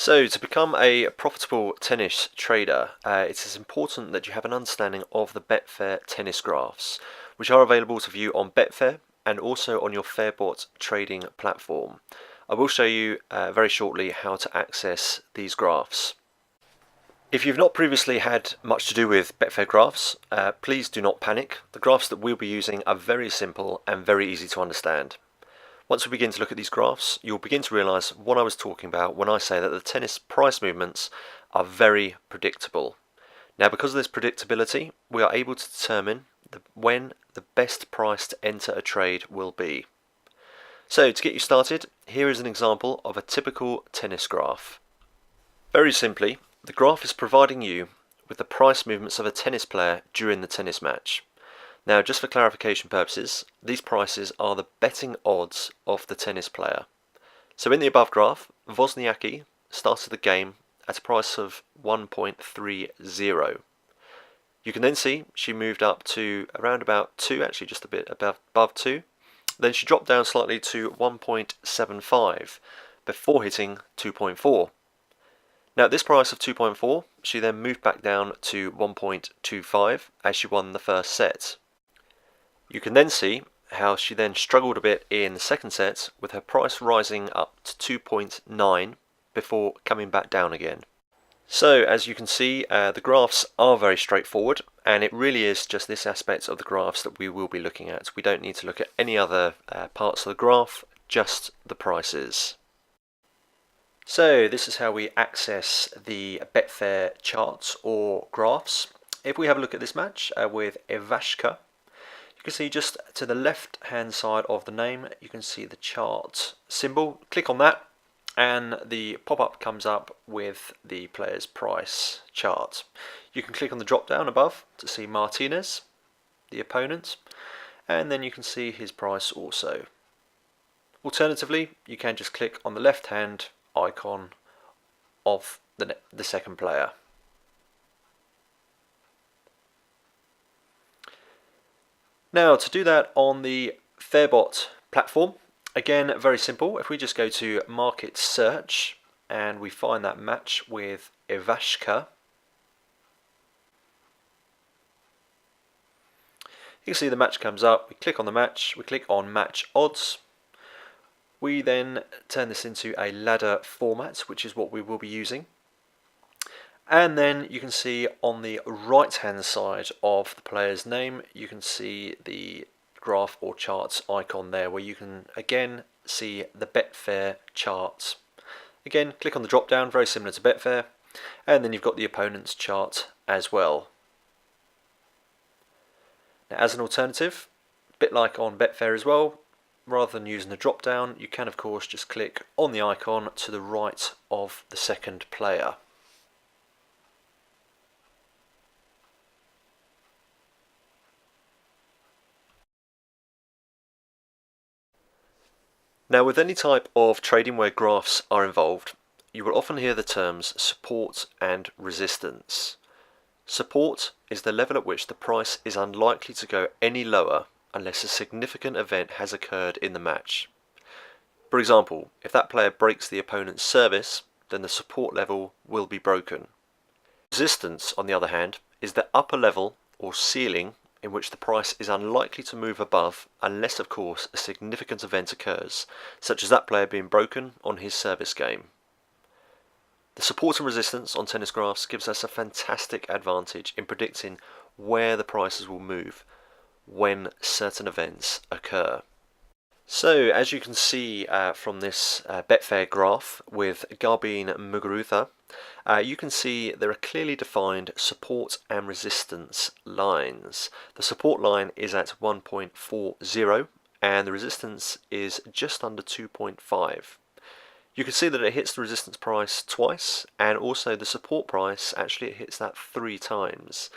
So to become a profitable tennis trader, it is important that you have an understanding of the Betfair tennis graphs, which are available to view on Betfair and also on your Fairbot trading platform. I will show you very shortly how to access these graphs. If you've not previously had much to do with Betfair graphs, please do not panic. The graphs that we'll be using are very simple and very easy to understand. Once we begin to look at these graphs, you'll begin to realise what I was talking about when I say that the tennis price movements are very predictable. Now, because of this predictability, we are able to determine when the best price to enter a trade will be. So, to get you started, here is an example of a typical tennis graph. Very simply, the graph is providing you with the price movements of a tennis player during the tennis match. Now, just for clarification purposes, these prices are the betting odds of the tennis player. So in the above graph, Wozniacki started the game at a price of 1.30. You can then see she moved up to around about 2, actually just a bit above 2. Then she dropped down slightly to 1.75 before hitting 2.4. Now at this price of 2.4, she then moved back down to 1.25 as she won the first set. You can then see how she then struggled a bit in the second set, with her price rising up to 2.9 before coming back down again. So as you can see, the graphs are very straightforward, and it really is just this aspect of the graphs that we will be looking at. We don't need to look at any other parts of the graph, just the prices. So this is how we access the Betfair charts or graphs. If we have a look at this match with Ivashka, you can see just to the left hand side of the name, you can see the chart symbol. Click on that and the pop-up comes up with the player's price chart. You can click on the drop down above to see Martinez, the opponent, and then you can see his price also. Alternatively, you can just click on the left hand icon of the second player. Now, to do that on the Fairbot platform, again, very simple. If we just go to Market Search and we find that match with Ivashka, you can see the match comes up. We click on the match, we click on Match Odds. We then turn this into a ladder format, which is what we will be using. And then you can see on the right hand side of the player's name, you can see the graph or charts icon there, where you can again see the Betfair charts. Again, click on the drop down, very similar to Betfair, and then you've got the opponent's chart as well. Now, as an alternative, a bit like on Betfair as well, rather than using the drop down, you can of course just click on the icon to the right of the second player. Now, with any type of trading where graphs are involved, you will often hear the terms support and resistance. Support is the level at which the price is unlikely to go any lower unless a significant event has occurred in the match. For example, if that player breaks the opponent's service, then the support level will be broken. Resistance, on the other hand, is the upper level or ceiling in which the price is unlikely to move above unless, of course, a significant event occurs, such as that player being broken on his service game. The support and resistance on tennis graphs gives us a fantastic advantage in predicting where the prices will move when certain events occur. So, as you can see from this Betfair graph with Garbine Muguruza, you can see there are clearly defined support and resistance lines. The support line is at 1.40 and the resistance is just under 2.5. You can see that it hits the resistance price twice, and also the support price actually hits that 3 times.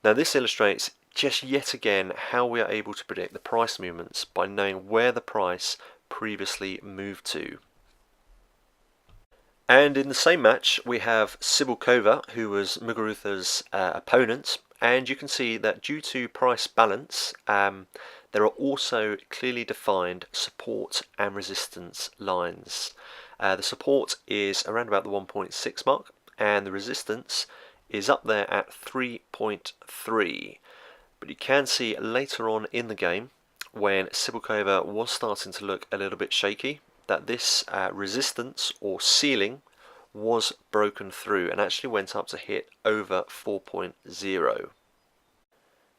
Now this illustrates just yet again how we are able to predict the price movements by knowing where the price previously moved to. And in the same match we have Cibulkova, who was Muguruza's opponent, and you can see that due to price balance there are also clearly defined support and resistance lines. The support is around about the 1.6 mark, and the resistance is up there at 3.3. But you can see later on in the game, when Sibylcova was starting to look a little bit shaky, that this resistance or ceiling was broken through and actually went up to hit over 4.0.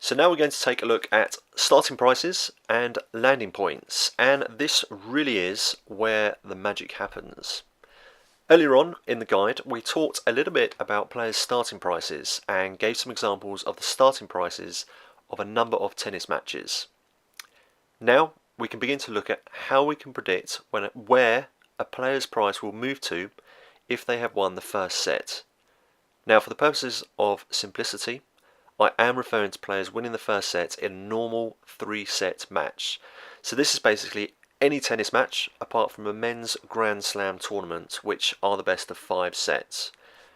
So now we're going to take a look at starting prices and landing points, and this really is where the magic happens. Earlier on in the guide, we talked a little bit about players' starting prices and gave some examples of the starting prices of a number of tennis matches. Now we can begin to look at how we can predict where a player's price will move to if they have won the first set. Now, for the purposes of simplicity, I am referring to players winning the first set in a normal 3-set match. So this is basically any tennis match apart from a men's Grand Slam tournament, which are the best of 5 sets.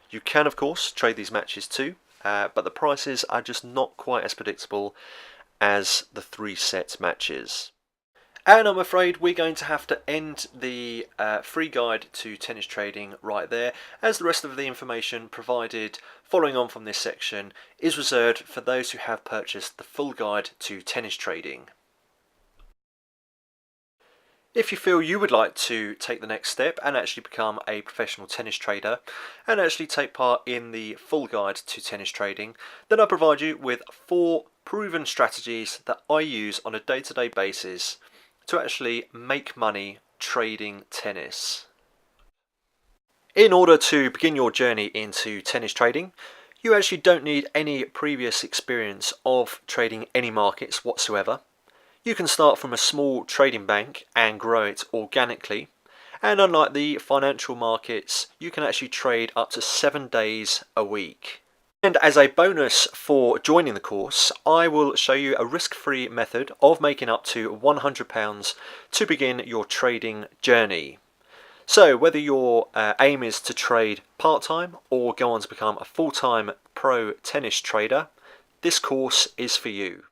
You can of course trade these matches too, but the prices are just not quite as predictable as the 3-set matches. And I'm afraid we're going to have to end the free guide to tennis trading right there, as the rest of the information provided following on from this section is reserved for those who have purchased the full guide to tennis trading. If you feel you would like to take the next step and actually become a professional tennis trader and actually take part in the full guide to tennis trading, then I provide you with 4 proven strategies that I use on a day-to-day basis to actually make money trading tennis. In order to begin your journey into tennis trading, you actually don't need any previous experience of trading any markets whatsoever. You can start from a small trading bank and grow it organically, and unlike the financial markets, you can actually trade up to 7 days a week. And as a bonus for joining the course, I will show you a risk-free method of making up to £100 to begin your trading journey. So whether your aim is to trade part-time or go on to become a full-time pro tennis trader, this course is for you.